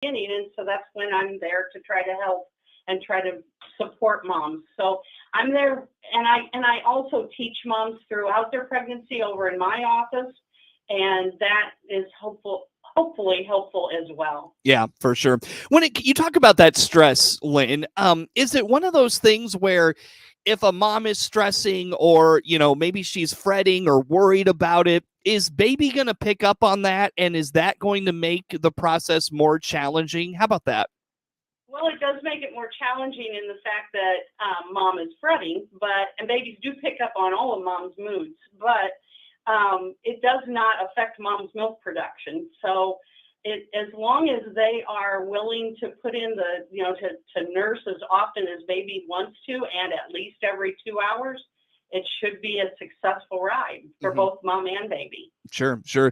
beginning, and so that's when I'm there to try to help and try to support moms. So I'm there, and I also teach moms throughout their pregnancy over in my office, and that is hopefully helpful as well. Yeah, for sure. You talk about that stress, Lynn, is it one of those things where if a mom is stressing or, maybe she's fretting or worried about it, is baby going to pick up on that? And is that going to make the process more challenging? How about that? Well, it does make it more challenging in the fact that mom is fretting, and babies do pick up on all of mom's moods, but it does not affect mom's milk production. So as long as they are willing to put in to nurse as often as baby wants to, and at least every 2 hours, it should be a successful ride for both mom and baby. Sure. So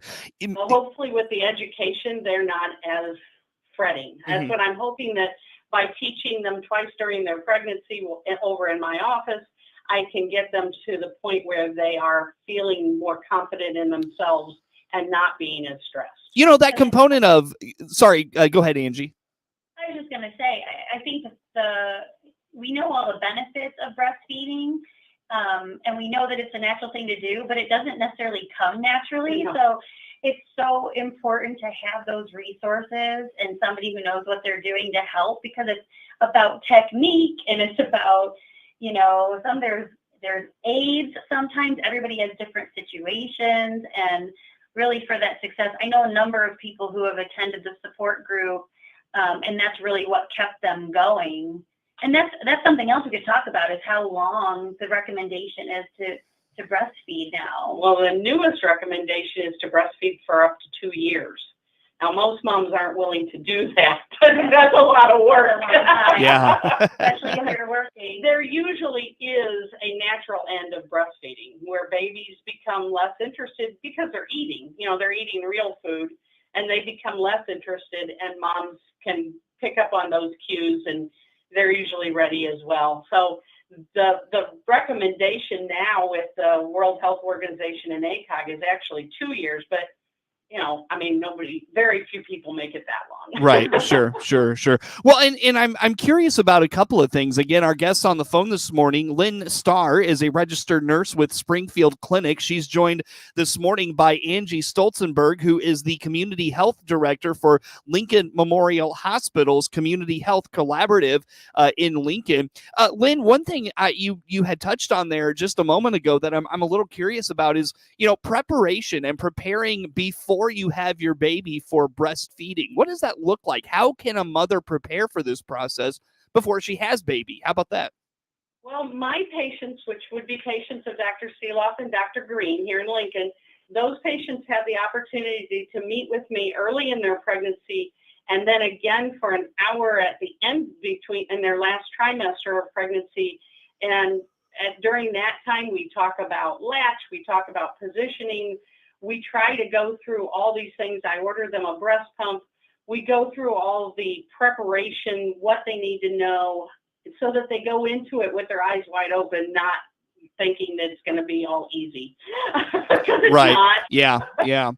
hopefully with the education, they're not as fretting. That's what I'm hoping, that by teaching them twice during their pregnancy over in my office, I can get them to the point where they are feeling more confident in themselves and not being as stressed. That component of, sorry, go ahead, Angie. I was just going to say, I think we know all the benefits of breastfeeding, and we know that it's a natural thing to do, but it doesn't necessarily come naturally. No. So it's so important to have those resources and somebody who knows what they're doing to help, because it's about technique, and it's about, there's aids. Sometimes everybody has different situations, and really for that success, I know a number of people who have attended the support group, and that's really what kept them going. And that's something else we could talk about, is how long the recommendation is to breastfeed now. Well, the newest recommendation is to breastfeed for up to 2 years. Now, most moms aren't willing to do that, but that's a lot of work. Yeah. Especially if they're working. There usually is a natural end of breastfeeding where babies become less interested because they're eating. They're eating real food, and they become less interested, and moms can pick up on those cues, and they're usually ready as well. So the recommendation now with the World Health Organization and ACOG is actually 2 years, but very few people make it that long. Right. Sure. Well, and I'm curious about a couple of things. Again, our guest on the phone this morning, Lynn Starr, is a registered nurse with Springfield Clinic. She's joined this morning by Angie Stolzenberg, who is the community health director for Lincoln Memorial Hospital's Community Health Collaborative in Lincoln. Lynn, one thing you had touched on there just a moment ago that I'm a little curious about is, preparation and preparing before you have your baby for breastfeeding. What does that look like? How can a mother prepare for this process before she has baby? How about that? Well, my patients, which would be patients of Dr. Seeloff and Dr. Green here in Lincoln, those patients have the opportunity to meet with me early in their pregnancy, and then again for an hour at the end in their last trimester of pregnancy. And during that time, we talk about latch, we talk about positioning. We try to go through all these things. I order them a breast pump. We go through all the preparation, what they need to know, so that they go into it with their eyes wide open, not thinking that it's going to be all easy. Right. Not. Yeah.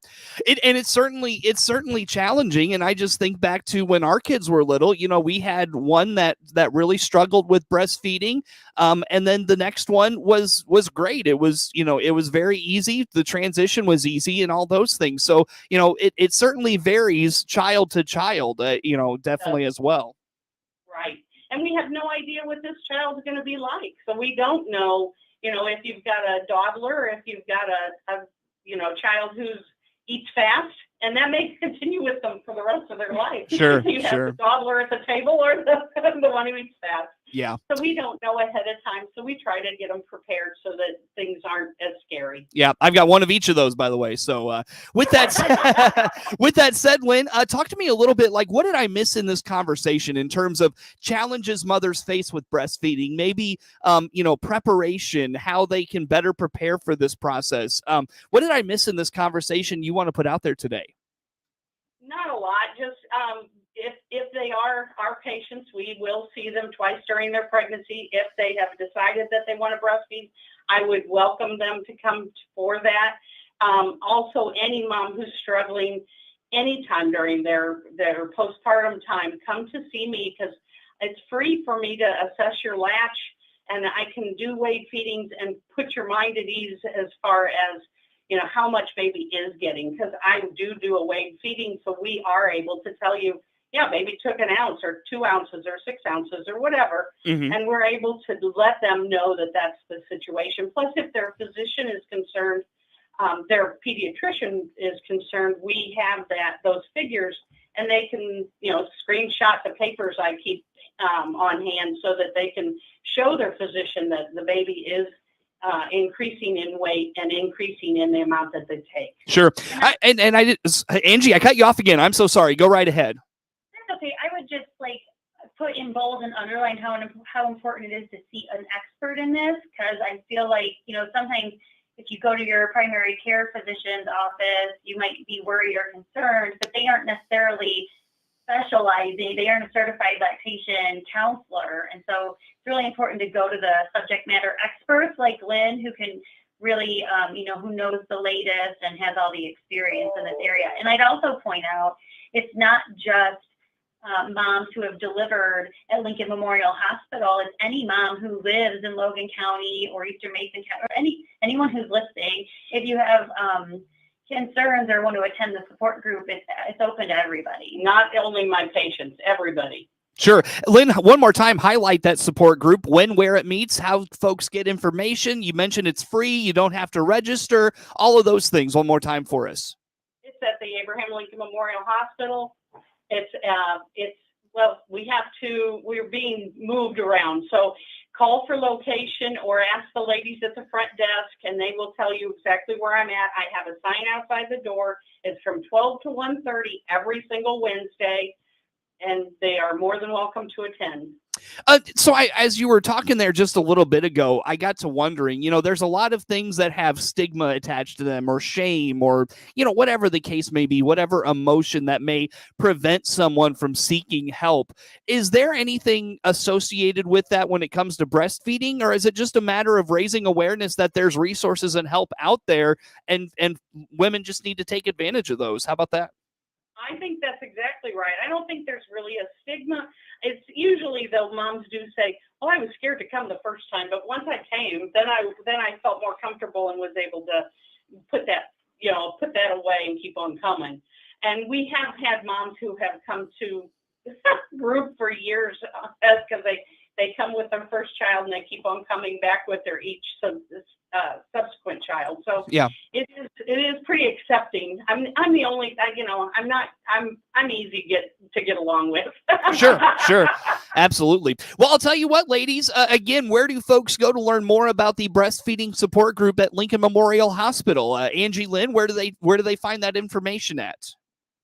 It's certainly challenging. And I just think back to when our kids were little, we had one that really struggled with breastfeeding. And then the next one was great. It was very easy. The transition was easy and all those things. So, it certainly varies child to child, definitely as well. Right. And we have no idea what this child is going to be like. So we don't know, if you've got a toddler, or if you've got a child who eats fast, and that may continue with them for the rest of their life. Sure. You have the toddler at the table, or the one who eats fast. Yeah. So we don't know ahead of time. So we try to get them prepared so that things aren't as scary. Yeah, I've got one of each of those, by the way. So with that said, Lynn, talk to me a little bit. Like, what did I miss in this conversation in terms of challenges mothers face with breastfeeding? Maybe, preparation, how they can better prepare for this process. What did I miss in this conversation you want to put out there today? Not a lot. Just if they are our patients, we will see them twice during their pregnancy. If they have decided that they want to breastfeed, I would welcome them to come for that. Also, any mom who's struggling, anytime during their postpartum time, come to see me, because it's free for me to assess your latch, and I can do weight feedings and put your mind at ease as far as, how much baby is getting, because I do a weight feeding, so we are able to tell you, yeah, baby took an ounce or 2 ounces or 6 ounces or whatever, and we're able to let them know that that's the situation. Plus, if their physician is concerned, their pediatrician is concerned, we have those figures, and they can, screenshot the papers I keep on hand so that they can show their physician that the baby is increasing in weight and increasing in the amount that they take. Sure. Angie, I cut you off again. I'm so sorry. Go right ahead. That's okay. I would just put in bold and underline how important it is to see an expert in this, because I feel like, sometimes if you go to your primary care physician's office, you might be worried or concerned, but they aren't necessarily specializing. They aren't a certified lactation counselor. And so it's really important to go to the subject matter experts like Lynn, who can really, who knows the latest and has all the experience in this area. And I'd also point out, it's not just moms who have delivered at Lincoln Memorial Hospital. It's any mom who lives in Logan County or Eastern Mason County, or anyone who's listening. If you have concerns or want to attend the support group, it's open to everybody. Not only my patients, everybody. Sure. Lynn, one more time, highlight that support group, when, where it meets, how folks get information. You mentioned it's free. You don't have to register. All of those things one more time for us. It's at the Abraham Lincoln Memorial Hospital. We're being moved around. So call for location or ask the ladies at the front desk, and they will tell you exactly where I'm at. I have a sign outside the door. It's from 12 to 1:30 every single Wednesday, and they are more than welcome to attend. So as you were talking there just a little bit ago, I got to wondering, there's a lot of things that have stigma attached to them, or shame, or, whatever the case may be, whatever emotion that may prevent someone from seeking help. Is there anything associated with that when it comes to breastfeeding, or is it just a matter of raising awareness that there's resources and help out there, and women just need to take advantage of those? How about that? I think that's exactly right. I don't think there's really a stigma. It's usually, though, moms do say, well, I was scared to come the first time, but once I came, then I felt more comfortable and was able to put that away and keep on coming. And we have had moms who have come to group for years because they come with their first child and they keep on coming back with their each subsequent child. So yeah, it is pretty accepting. I'm the only, I'm easy to get along with. Sure. Absolutely. Well, I'll tell you what, ladies, again, where do folks go to learn more about the breastfeeding support group at Lincoln Memorial Hospital? Angie, Lynn, where do they find that information at?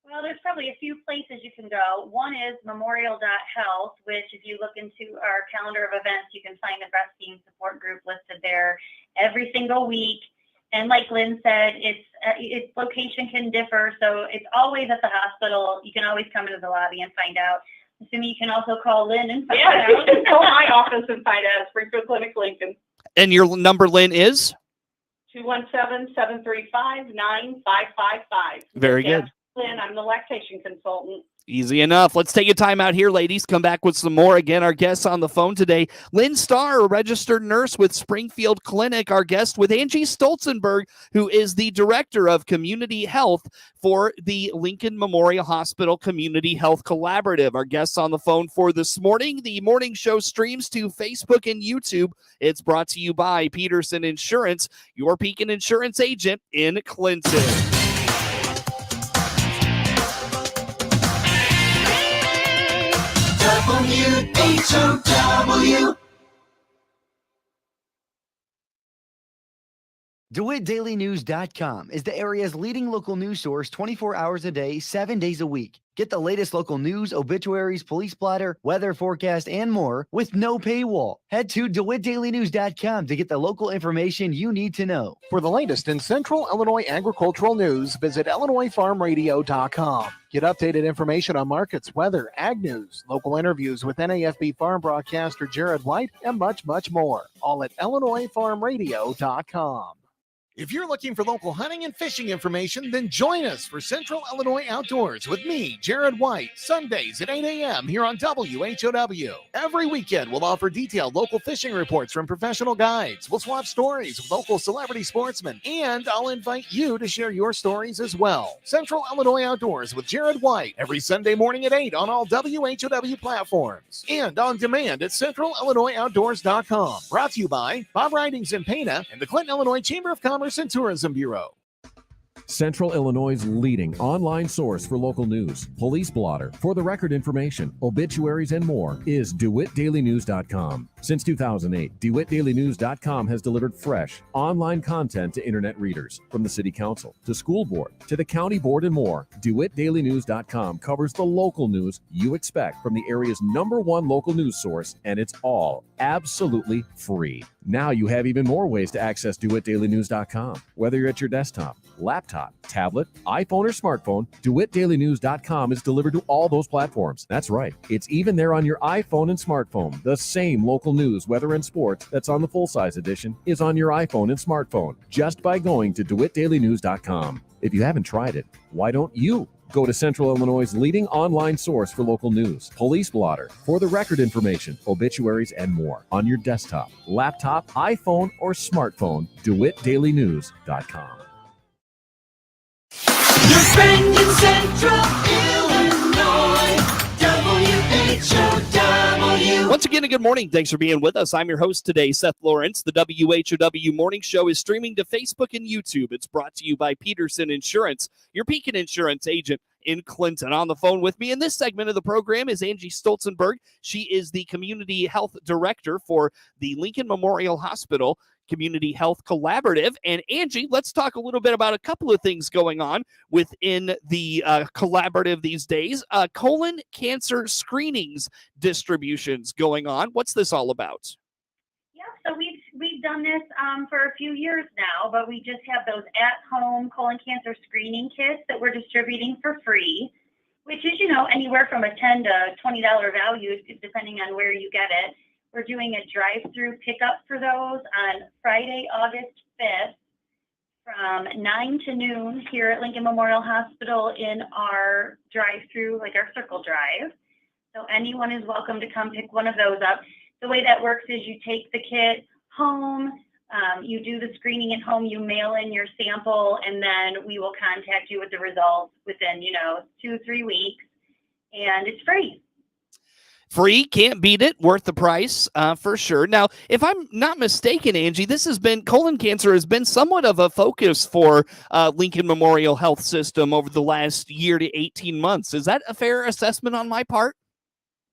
Well, there's probably a few places you can go. One is memorial.health, which if you look into our calendar of events, you can find the breastfeeding support group listed there every single week. And like Lynn said, its location can differ, so it's always at the hospital. You can always come into the lobby and find out. Assuming you can also call Lynn and find out. You can call my office and find out. Springfield Clinic Lincoln. And your number, Lynn, is? 217-735-9555. Very good. Lynn, I'm the lactation consultant. Easy enough. Let's take a time out here, ladies. Come back with some more. Again, our guests on the phone today, Lynn Starr, a registered nurse with Springfield Clinic. Our guest with Angie Stolzenberg, who is the director of community health for the Lincoln Memorial Hospital Community Health Collaborative. Our guests on the phone for this morning. The morning show streams to Facebook and YouTube. It's brought to you by Peterson Insurance, your Pekin insurance agent in Clinton. WHOW. DeWittDailyNews.com is the area's leading local news source 24 hours a day, 7 days a week. Get the latest local news, obituaries, police blotter, weather forecast, and more with no paywall. Head to DeWittDailyNews.com to get the local information you need to know. For the latest in Central Illinois agricultural news, visit IllinoisFarmRadio.com. Get updated information on markets, weather, ag news, local interviews with NAFB farm broadcaster Jared White, and much, much more. All at IllinoisFarmRadio.com. If you're looking for local hunting and fishing information, then join us for Central Illinois Outdoors with me, Jared White, Sundays at 8 a.m. here on WHOW. Every weekend, we'll offer detailed local fishing reports from professional guides. We'll swap stories with local celebrity sportsmen, and I'll invite you to share your stories as well. Central Illinois Outdoors with Jared White, every Sunday morning at 8 on all WHOW platforms and on demand at CentralIllinoisOutdoors.com. Brought to you by Bob Ridings in Pana and the Clinton, Illinois Chamber of Commerce and Tourism Bureau. Central Illinois' leading online source for local news, police blotter, for the record information, obituaries, and more is DeWittDailyNews.com. Since 2008, DeWittDailyNews.com has delivered fresh, online content to internet readers, from the City Council to School Board to the County Board and more. DeWittDailyNews.com covers the local news you expect from the area's #1 local news source, and it's all absolutely free. Now you have even more ways to access DeWittDailyNews.com. Whether you're at your desktop, laptop, tablet, iPhone, or smartphone, DeWittDailyNews.com is delivered to all those platforms. That's right. It's even there on your iPhone and smartphone. The same local news, weather, and sports that's on the full-size edition is on your iPhone and smartphone just by going to DeWittDailyNews.com. If you haven't tried it, why don't you? Go to Central Illinois' leading online source for local news, police blotter, for the record information, obituaries, and more on your desktop, laptop, iPhone, or smartphone. DeWittDailyNews.com. Your friend in Central Illinois, WHOW. Once again, a good morning. Thanks for being with us. I'm your host today, Seth Lawrence. The WHOW Morning Show is streaming to Facebook and YouTube. It's brought to you by Peterson Insurance, your Pekin Insurance agent in Clinton. On the phone with me in this segment of the program is Angie Stolzenberg. She is the Community Health Director for the Lincoln Memorial Hospital Community Health Collaborative. And Angie, let's talk a little bit about a couple of things going on within the collaborative these days. Colon cancer screenings distributions going on. What's this all about? Yeah, so we've done this for a few years now, but we just have those at-home colon cancer screening kits that we're distributing for free, which is, anywhere from a $10 to $20 value, depending on where you get it. We're doing a drive-through pickup for those on Friday, August 5th from 9 to noon here at Lincoln Memorial Hospital in our drive-through, like our circle drive. So anyone is welcome to come pick one of those up. The way that works is you take the kit home, you do the screening at home, you mail in your sample, and then we will contact you with the results within, 2-3 weeks, and it's free. Free, can't beat it, worth the price, for sure. Now, if I'm not mistaken, Angie, colon cancer has been somewhat of a focus for Lincoln Memorial Health System over the last year to 18 months. Is that a fair assessment on my part?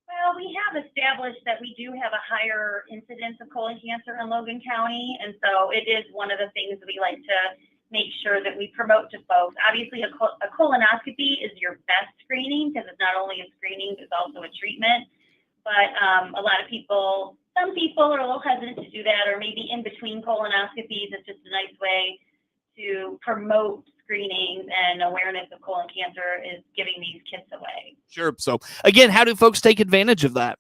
Well, we have established that we do have a higher incidence of colon cancer in Logan County, and so it is one of the things we like to make sure that we promote to folks. Obviously, a colonoscopy is your best screening because it's not only a screening, it's also a treatment. But some people are a little hesitant to do that, or maybe in between colonoscopies, it's just a nice way to promote screenings and awareness of colon cancer is giving these kits away. Sure. So, again, how do folks take advantage of that?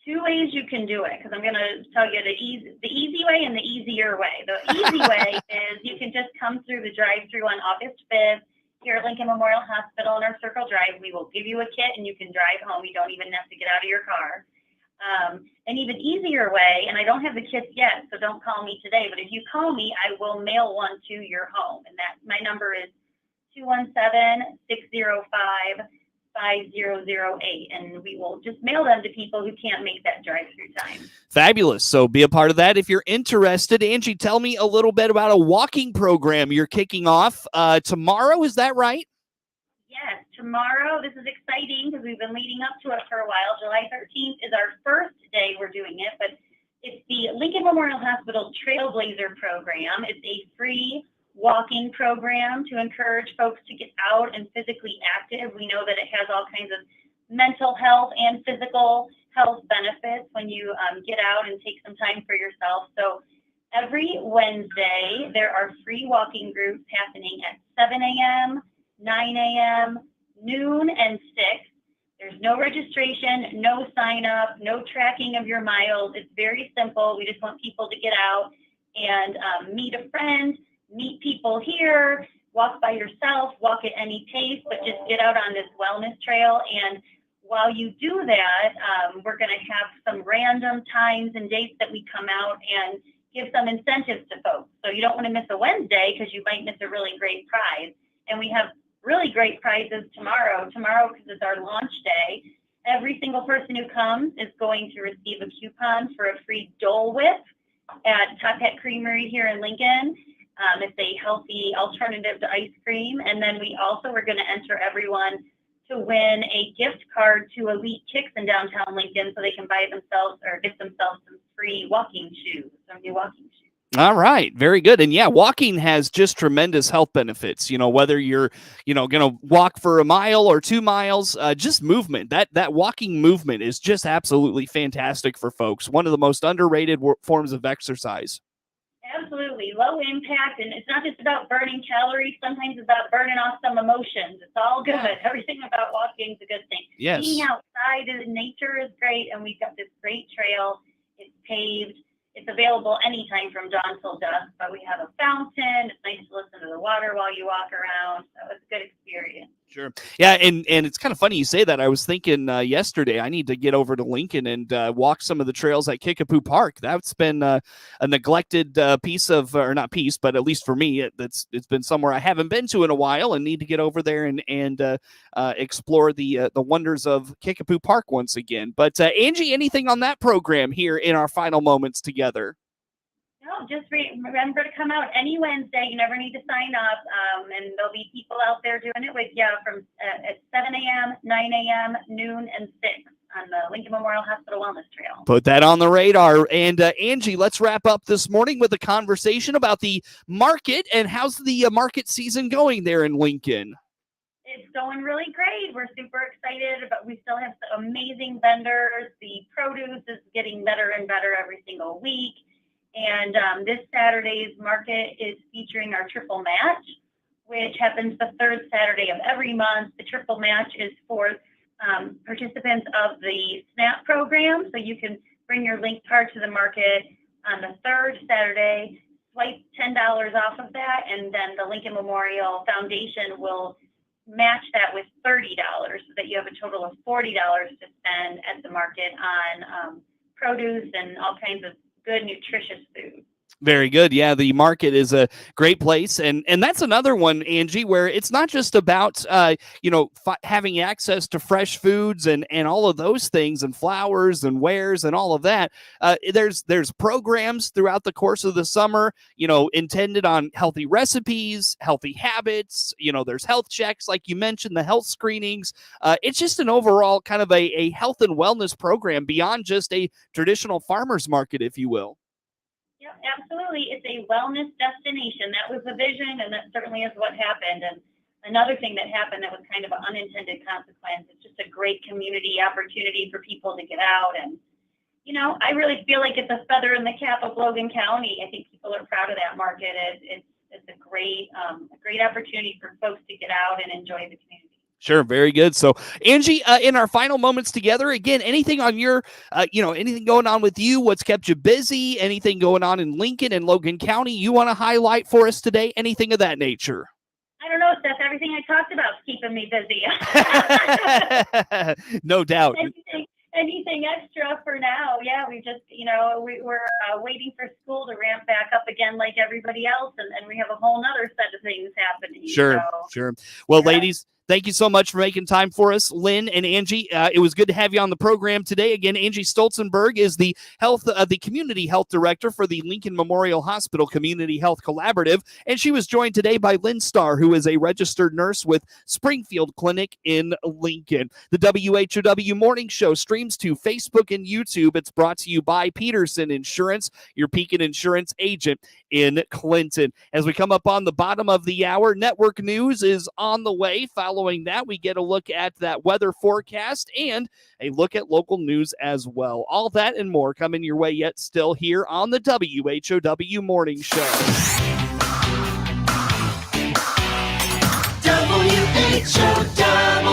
2 ways you can do it, because I'm going to tell you the easy way and the easier way. The easy way is you can just come through the drive-through on August 5th. Here at Lincoln Memorial Hospital in our Circle Drive, we will give you a kit and you can drive home. You don't even have to get out of your car. An even easier way, and I don't have the kits yet, so don't call me today, but if you call me, I will mail one to your home. And my number is 217-605-5008, and we will just mail them to people who can't make that drive-through time. Fabulous. So be a part of that if you're interested. Angie, tell me a little bit about a walking program you're kicking off tomorrow. Is that right? Yes, tomorrow. This is exciting because we've been leading up to it for a while. July 13th is our first day we're doing it, but it's the Lincoln Memorial Hospital Trailblazer program. It's a free walking program to encourage folks to get out and physically active. We know that it has all kinds of mental health and physical health benefits when you get out and take some time for yourself. So every Wednesday, there are free walking groups happening at 7 a.m., 9 a.m., noon, and 6. There's no registration, no sign up, no tracking of your miles. It's very simple. We just want people to get out and meet a friend, meet people here, walk by yourself, walk at any pace, but just get out on this wellness trail. And while you do that, we're going to have some random times and dates that we come out and give some incentives to folks. So you don't want to miss a Wednesday because you might miss a really great prize. And we have really great prizes tomorrow because it's our launch day. Every single person who comes is going to receive a coupon for a free Dole Whip at Top Hat Creamery here in Lincoln. It's a healthy alternative to ice cream. And then we're going to enter everyone to win a gift card to Elite Kicks in downtown Lincoln so they can buy themselves or get themselves some free walking shoes, some new walking shoes. All right. Very good. And yeah, walking has just tremendous health benefits. Whether you're, going to walk for a mile or 2 miles, just movement, that walking movement is just absolutely fantastic for folks. One of the most underrated forms of exercise. Absolutely. Low impact. And it's not just about burning calories. Sometimes it's about burning off some emotions. It's all good. Everything about walking is a good thing. Yes. Being outside in nature is great. And we've got this great trail. It's paved. It's available anytime from dawn till dusk, but we have a fountain. It's nice to listen to the water while you walk around. So it's a good experience. Sure. Yeah, and it's kind of funny you say that. I was thinking yesterday I need to get over to Lincoln and walk some of the trails at Kickapoo Park. That's been a neglected piece of, or not piece, but at least for me, it's been somewhere I haven't been to in a while and need to get over there and explore the wonders of Kickapoo Park once again. But Angie, anything on that program here in our final moments together? No, just remember to come out any Wednesday. You never need to sign up, and there'll be people out there doing it with you from at 7 a.m., 9 a.m., noon, and 6 on the Lincoln Memorial Hospital Wellness Trail. Put that on the radar. And Angie, let's wrap up this morning with a conversation about the market and how's the market season going there in Lincoln? It's going really great. We're super excited, but we still have some amazing vendors. The produce is getting better and better every single week. And this Saturday's market is featuring our triple match, which happens the third Saturday of every month. The triple match is for participants of the SNAP program. So you can bring your link card to the market on the third Saturday, swipe $10 off of that, and then the Lincoln Memorial Foundation will match that with $30 so that you have a total of $40 to spend at the market on produce and all kinds of good, nutritious food. Very good. Yeah, the market is a great place. And that's another one, Angie, where it's not just about, having access to fresh foods and all of those things and flowers and wares and all of that. There's programs throughout the course of the summer, intended on healthy recipes, healthy habits. There's health checks, like you mentioned, the health screenings. It's just an overall kind of a health and wellness program beyond just a traditional farmer's market, if you will. Yeah, absolutely. It's a wellness destination. That was the vision, and that certainly is what happened. And another thing that happened that was kind of an unintended consequence, it's just a great community opportunity for people to get out. And, I really feel like it's a feather in the cap of Logan County. I think people are proud of that market. It's a great opportunity for folks to get out and enjoy the community. Sure. Very good. So, Angie, in our final moments together, again, anything on your, anything going on with you, what's kept you busy, anything going on in Lincoln and Logan County you want to highlight for us today, anything of that nature? I don't know, Steph. Everything I talked about is keeping me busy. No doubt. Anything extra for now? Yeah, we just, we're waiting for school to ramp back up again like everybody else, and we have a whole nother set of things happening. Sure. Well, ladies, thank you so much for making time for us, Lynn and Angie. It was good to have you on the program today. Again, Angie Stolzenberg is the community health director for the Lincoln Memorial Hospital Community Health Collaborative, and she was joined today by Lynn Starr, who is a registered nurse with Springfield Clinic in Lincoln. The WHOW Morning Show streams to Facebook and YouTube. It's brought to you by Peterson Insurance, your Pekin Insurance agent in Clinton. As we come up on the bottom of the hour, network news is on the way. Following that, we get a look at that weather forecast and a look at local news as well. All that and more coming your way yet still here on the WHOW Morning Show. WHOW